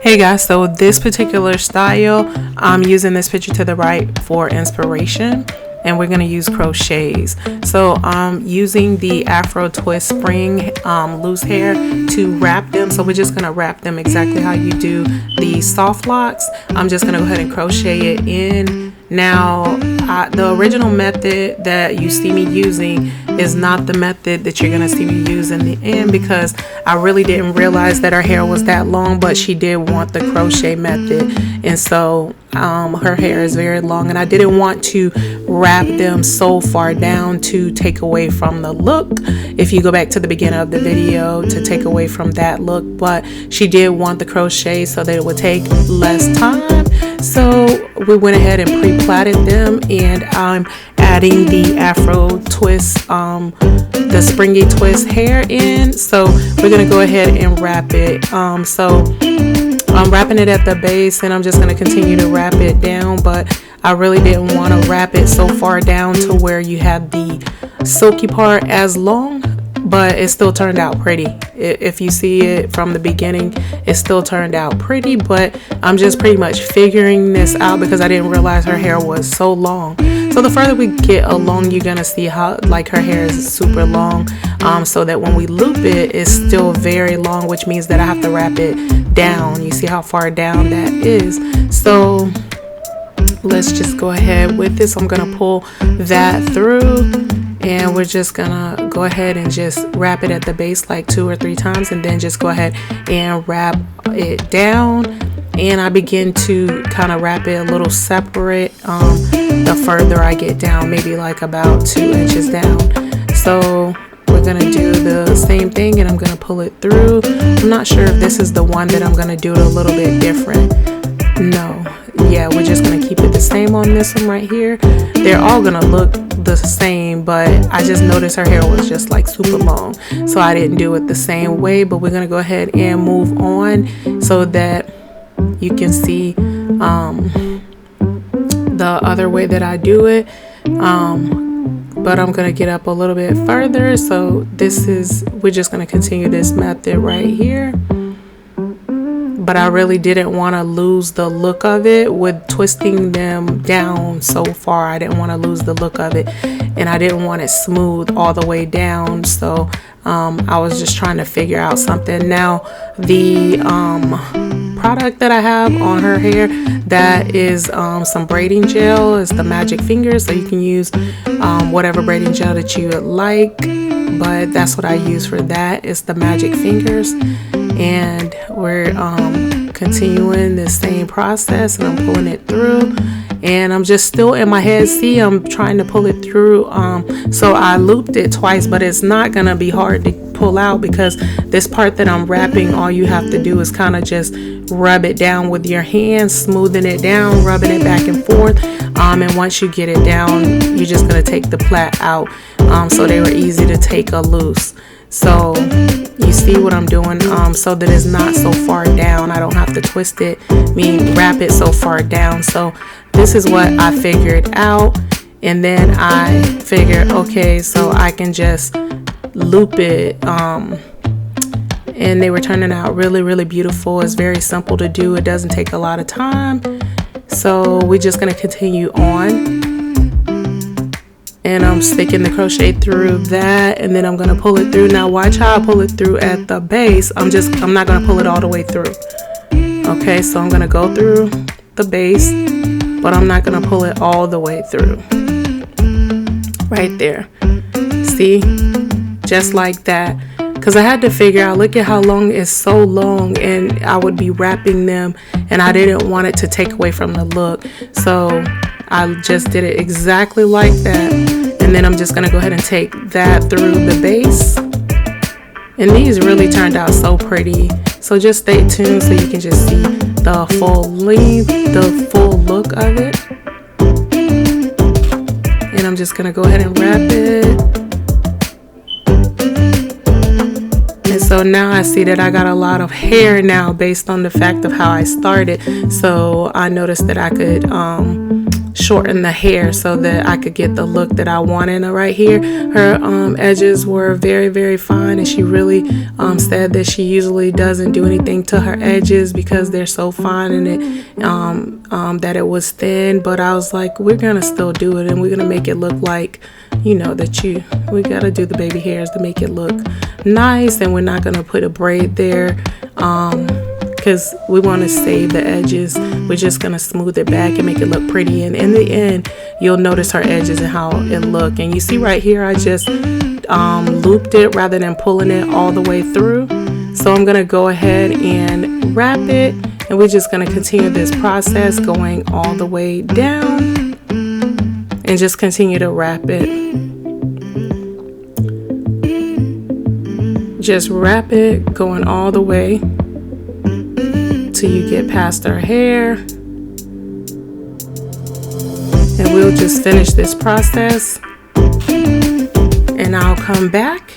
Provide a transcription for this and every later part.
Hey guys, so this particular style, I'm using this picture to the right for inspiration, and we're going to use crochets. So I'm using the Afro Twist Spring loose hair to wrap them. So we're just going to wrap them exactly how you do the soft locks. I'm just going to go ahead and crochet it in. Now, the original method that you see me using is not the method that you're going to see me use in the end, because I really didn't realize that her hair was that long, but she did want the crochet method. And so her hair is very long, and I didn't want to wrap them so far down to take away from the look. If you go back to the beginning of the video, to take away from that look, but she did want the crochet so that it would take less time. So we went ahead and pre-plaited them, and I'm adding the Afro Twist, the springy twist hair in. So we're gonna go ahead and wrap it. So I'm wrapping it at the base, and I'm just gonna continue to wrap it down, but I really didn't want to wrap it so far down to where you have the silky part as long, but it still turned out pretty. If you see it from the beginning, it still turned out pretty, but I'm just pretty much figuring this out because I didn't realize her hair was so long. So the further we get along, you're gonna see how like her hair is super long, so that when we loop it, it's still very long, which means that I have to wrap it down. You see how far down that is. So let's just go ahead with this. I'm gonna pull that through, and we're just gonna go ahead and just wrap it at the base like 2 or 3 times, and then just go ahead and wrap it down. And I begin to kind of wrap it a little separate the further I get down, maybe like about 2 inches down. So we're gonna do the same thing, and I'm gonna pull it through. I'm not sure if this is the one that I'm gonna do it a little bit different. No, yeah, we're just gonna keep it the same on this one right here. They're all gonna look the same, but I just noticed her hair was just like super long, so I didn't do it the same way. But we're gonna go ahead and move on so that you can see the other way that I do it. But I'm gonna get up a little bit further. So we're just gonna continue this method right here. But I really didn't want to lose the look of it with twisting them down so far. I didn't want to lose the look of it, and I didn't want it smooth all the way down. So I was just trying to figure out something. Now the product that I have on her hair, that is some braiding gel. It's the Magic Fingers, so you can use whatever braiding gel that you would like, but that's what I use for that. It's the Magic Fingers. And we're continuing the same process, and I'm pulling it through, and I'm just still in my head. See, I'm trying to pull it through. So I looped it twice, but it's not gonna be hard to pull out, because this part that I'm wrapping, all you have to do is kind of just rub it down with your hands, smoothing it down, rubbing it back and forth. And once you get it down, you're just gonna take the plait out. So they were easy to take loose. So you see what I'm doing, so that it's not so far down. I don't have to twist it, wrap it so far down. So this is what I figured out, and then I figured, okay, so I can just loop it, and they were turning out really, really beautiful. It's very simple to do. It doesn't take a lot of time. So we're just gonna continue on. And I'm sticking the crochet through that, and then I'm gonna pull it through. Now watch how I pull it through at the base. I'm not gonna pull it all the way through. Okay, so I'm gonna go through the base, but I'm not gonna pull it all the way through. Right there. See? Just like that. Because I had to figure out, look at how long it's so long, and I would be wrapping them, and I didn't want it to take away from the look. So I just did it exactly like that, and then I'm just gonna go ahead and take that through the base. And these really turned out so pretty. So just stay tuned so you can just see the full length, the full look of it. And I'm just gonna go ahead and wrap it. And so now I see that I got a lot of hair now based on the fact of how I started. So I noticed that I could shorten the hair so that I could get the look that I wanted right here. Her edges were very, very fine, and she really said that she usually doesn't do anything to her edges because they're so fine, and it that it was thin. But I was like, we're gonna still do it, and we're gonna make it look like, you know, that we gotta do the baby hairs to make it look nice, and we're not gonna put a braid there because we want to save the edges. We're just gonna smooth it back and make it look pretty, and in the end you'll notice her edges and how it look. And you see right here, I just looped it rather than pulling it all the way through. So I'm gonna go ahead and wrap it, and we're just gonna continue this process going all the way down and just continue to wrap it. Just wrap it going all the way till you get past her hair, and we'll just finish this process, and I'll come back.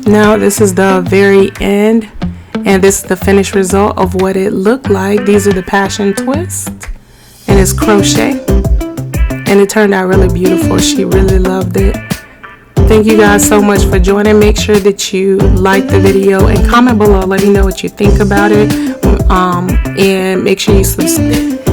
Now this is the very end, and this is the finished result of what it looked like. These are the passion twists, and it's crochet, and it turned out really beautiful. She really loved it. Thank you guys so much for joining. Make sure that you like the video and comment below. Let me know what you think about it, and make sure you subscribe.